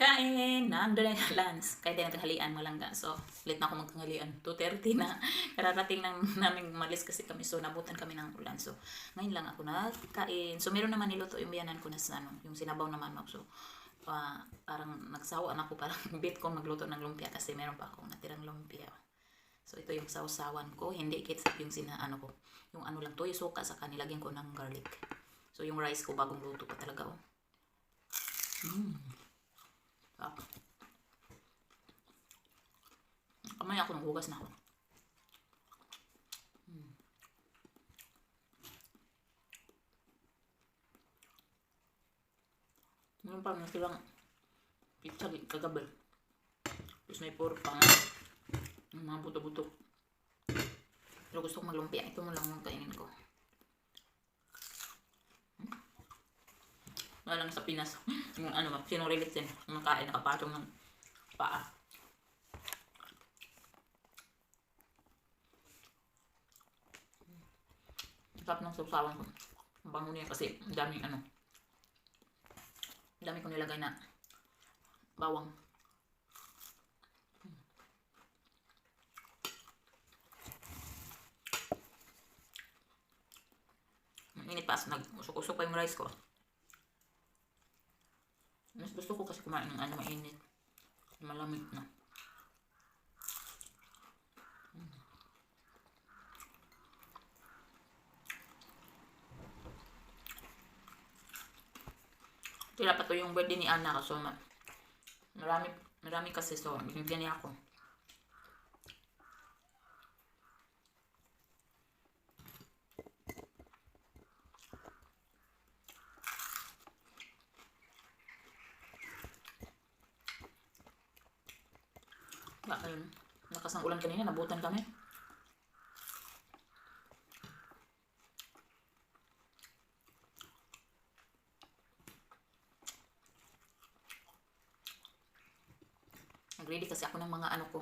Kain, naandun na lunch. Kahit yung tanghalian mo lang ga. So, late na ako magtanghalian. 2:30 na. Kararating lang namin malis kasi kami. So, nabutan kami ng ulan. So, ngayon lang ako nagkain. So, meron naman niluto yung biyanan ko na sa ano, yung sinabaw naman. So, parang nagsawa na ako. Parang bit ko magluto ng lumpia kasi meron pa akong natirang lumpia. So, ito yung sausawan ko. Hindi ketchup yung ano ko. Yung ano lang to, yung suka sa kanilagyan ko ng garlic. So, yung rice ko bagong luto pa talaga. Oh. Kamay ako ng hugas na ako. Ngayon pa silang pizza kagabi. Tapos may puro pang yung mga buto-buto. Pero gusto ko maglumpia. Ito mo lang yung kainin ko. Wala lang sa Pinas. Yung ano, sinurilit din. Yung makain nakapatong ng paa. Sarap ng sausawan ko. Ang bango niya kasi ang daming ano. Ang dami ko nilagay na bawang. Init pa. Nag-usok-usok pa yung rice ko. Mas gusto ko kasi kumain ng ano mainit. Malamig na. Tila pa to yung birthday ni Anna so marami kasi so binigyan niya ako. Ayun, lakas ng ulan kanina, nabutan kami. Nag-ready kasi ako ng mga ano ko.